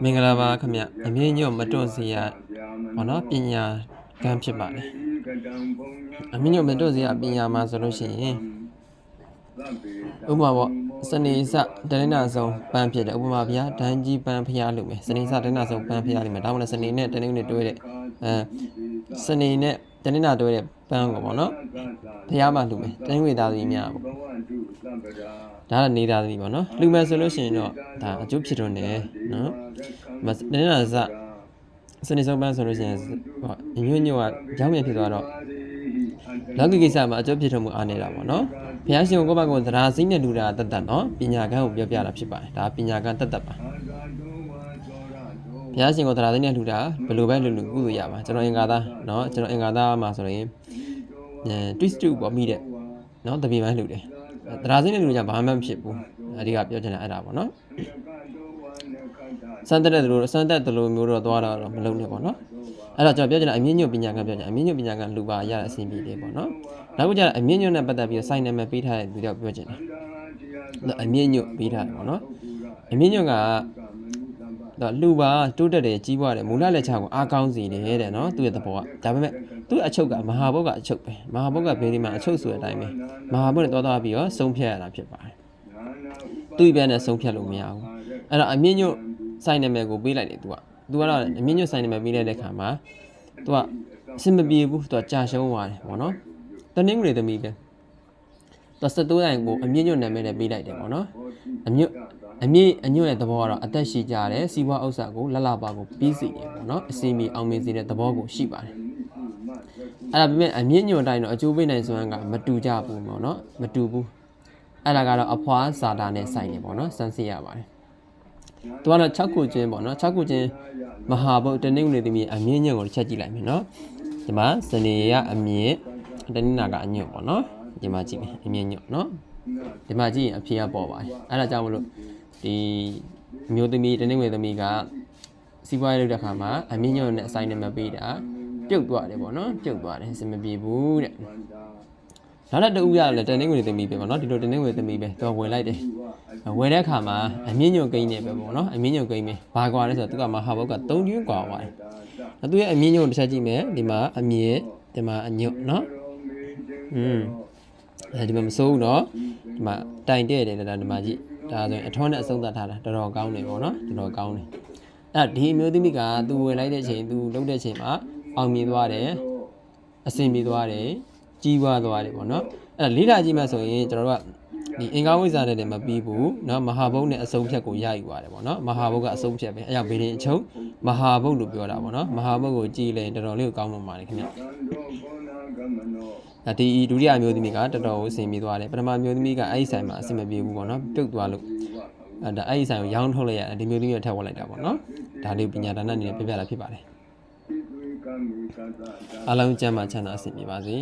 မင်္ဂလာပါခင်ဗျအမြင့်ညွတ်မတွန့်စီရဘောနော်ပညာကံဖြစ်ပါတယ်အမြင့်ညွတ်မတွန့်စီရပညာမှာဆိုလို့ရှိရင်ဥပမာပေါ့စနေစတနင်္လာဆုံးပန်းဖြစ်တယ်ဥပမာဗျာဒန်းကြီးပန်းဖျားလို့မယ်စနေစတနင်္လာဆုံးပန်းဖျားလိမ့်မယ်ဒါမှမဟုတ်စနေနဲ့တနင်္ဂနွေတွဲတဲ့စနေနဲ့တနင်္လာတွဲတဲ့ပန်းကိုပေါ့နော်ဖျားမှလို့မယ်တနင်္ဂနွေသားသမီးများပေါ့ဒါကနေသားသမီးပေါ့နော်လူမယ်ဆိုလို့ရှိရင်တော့ဒါအကျိုးဖြစ်တော့နေနော်တနင်္လာစနေဆုံးပန်းဆိုလို့ရှိရင်ညွန့်ညွန့်ကရောင်းမြဖြစ်သွားတော့လောကီကိစ္စမှာအကျိုးဖြစ်ထွန်းမှုအားနေတာပေါ့နော်ဘုရားရှင်ကိုယ့်ဘက်ကသဒ္ဓါစိမ့်နဲ့လူတာတတ်နော်ပညာကံကိုပြောပြတာဖြစ်ပါတယ်ဒါပညာကံတတ်ပါဘုရားရှင်ကိုသဒ္ဓါစိမ့်နဲ့လူတာဘယ်လိုပဲလူကုသိုလ်ရပါကျွန်တော်အင်္ဂါသားနော်ကျွန်တော်အင်္ဂါသားမှာဆိုရင်twist 2ပေါ့မိတဲ့နော်တပြေပန်းလူတယ်သဒ္ဓါစိမ့်နဲ့လူကြဘာမှမဖြစ်ဘူးအဓိကပြောချင်တာအဲ့ဒါပေါ့နော်စမ်းတဲ့လိုမျိုးတော့သွားတာတော့မလုံးနဲ့ပေါ့နော်အဲ့တော့ကျွန်တော်ပြောချင်တာအမြင့်ညွတ်ပညာကံပြောချင်အမြင့်ညွတ်ပညာကံလူပါရတဲ့အဆင်ပြေတယ်ပေါ့နော်နောက်ကျတော့အမြင့်ညွတ်နဲ့ပတ်သက်ပြီးစိုင်းနာမည်ပေးထားတဲ့သူတော့ပြောချင်တယ်အမြင့်ညွတ်ပေးထားတယ်ပေါ့နော်အမြင့်ညွတ်ကလူပါတိုးတက်တယ်ကြီးပွားတယ်မူလလက်ချကိုအားကောင်းစေတယ်တဲ့နော်သူ့ရဲ့သဘောကဒါပေမဲ့သူ့အချုပ်ကမဟာဘုတ်ကအချုပ်ပဲမဟာဘုတ်ကဘေးဒီမှာအချုပ်ဆိုတဲ့အတိုင်းပဲမဟာဘုတ်နဲ့သွားပြီးတော့ဆုံးဖြတ်ရတာဖြစ်ပါတယ်သူ့ပြန်နဲ့ဆုံးဖြတ်လို့မရဘူးအဲ့တော့အမြင့်ညွတ်စိုင်းနာမည်ကိုပေးလိုက်တယ်သူကတော့အမြင့်ညွတ်စိုင်းနာမည်ပေးလိုက်တဲ့ခါမှာသူကအဆင်မပြေဘူးသူကကြာရှုံးသွားတယ်ပေါ့နော်တနင်္ဂနွေသမီးပဲသူ73ရိုင်ကိုအမြင့်ညွတ်နာမည်နဲ့ပေးလိုက်တယ်ပေါ့နော်အမြင့်ရဲ့သဘောကတော့အသက်ရှိကြတယ်စီးပွားဥစ္စာကိုလလပါကိုပြီးစီတယ်ပေါ့နော်အစီမီအောင်မြင်စေတဲ့သဘောကိုရှိပါတယ်အဲ့ဒါပေမဲ့အမြင့်ညွတ်တိုင်းတော့အကျိုးပေးနိုင်စွမ်းကမတူကြဘူးပေါ့နော်မတူဘူးအဲ့ဒါကတော့အဖွားဇာတာနဲ့ဆိုင်နေပေါ့နော်စမ်းစစ်ရပါတယ်သူကတော့6ခုချင်းပေါ့နော်6ခုချင်းမဟာဘုတ်တနင်္ဂနွေသမီးအမြင့်ညွတ်ကိုတစ်ချက်ကြည့်လိုက်မယ်နော်ဒီမှာစနေရအမြင့်တနင်္လာကအညွတ်ပေါ့နော်ဒီမှာကြည့်မယ်အမြင့်ညွတ်နော်ဒီမှာကြည့်ရင်အဖြေကပေါ်ပါတယ်အဲ့ဒါကြောင့်မလို့ဒီမျိုးသမီးတနင်္ဂနွေသမီးကစီးပွားရေးလုပ်တဲ့ခါမှာအမြင့်ညွတ်နဲ့အဆိုင်နဲ့မပေးတာပြုတ်သွားတယ်ပေါ့နော်ပြုတ်သွားတယ်အဆင်မပြေဘူးတဲ့နောက်တစ်ဦးရလည်းတနင်္ဂနွေသမီးပဲပေါ့နော်ဒီလိုတနင်္ဂနွေသမီးပဲသူကဝင်လိုက်တယ်ဝင်တဲ့အခါမှာအမြင့်ညွတ်ကိန်းနေပဲပေါ့နော်အမြင့်ညွတ်ကိန်းပဲဘာကွာလဲဆိုတော့သူကမဟာဘုတ်က3ကျွန်းကွာသွားတယ်သူရဲ့အမြင့်ညွတ်တစ်ချက်ကြည့်မယ်ဒီမှာအမြင့်ဒီမှာအညွတ်နော်ဒီမှာမစိုးဘူးနော်ဒီမှာတိုင်တဲ့တယ်ဒါဒီမှာကြည့်ဒါဆိုရင်အထွန်းနဲ့အဆုံးသတ်ထားတာတော်တော်ကောင်းတယ်ပေါ့နော်တော်တော်ကောင်းတယ်အဲ့ဒီအမျိုးသမီးကသူဝင်လိုက်တဲ့အချိန်သူလှုပ်တဲ့အချိန်မှာအောင်မြင်သွားတယ်အဆင်ပြေသွားတယ်ကြီးပွားသွားတယ်ပေါ့နော်အဲ့လေးလာကြည့်မှဆိုရင်ကျွန်တော်တို့ကဒီအင်္ဂါဝိဇ္ဇာနဲ့လည်းမပြီးဘူးเนาะမဟာဘုတ်နဲ့အဆုံးဖြတ်ကိုရယူရတယ်ပေါ့เนาะမဟာဘုတ်ကအဆုံးဖြတ်ပဲအဲ့ကြောင့်ဘေးရင်အချုပ်မဟာဘုတ်လို့ပြောတာပေါ့เนาะမဟာဘုတ်ကိုကြည်လဲတော်တော်လေးကိုကောင်းမှပါတယ်ခင်ဗျဒီဒုတိယမျိုးသမီးကတော်တော်အဆင်ပြေသွားတယ်ပထမမျိုးသမီးကအဲ့ဒီဆိုင်မှာအဆင်မပြေဘူးပေါ့เนาะပြုတ်သွားလို့အဲ့ဒီဆိုင်ကိုရောင်းထုတ်လိုက်ရတယ်ဒီမျိုးသမီးကိုထပ်ဝင်လိုက်တာပေါ့เนาะဒါလေးပညာဒါနအနေနဲ့ပြပြတာဖြစ်ပါတယ်အားလုံးကျမ်းမာချမ်းသာအဆင်ပြေပါစေ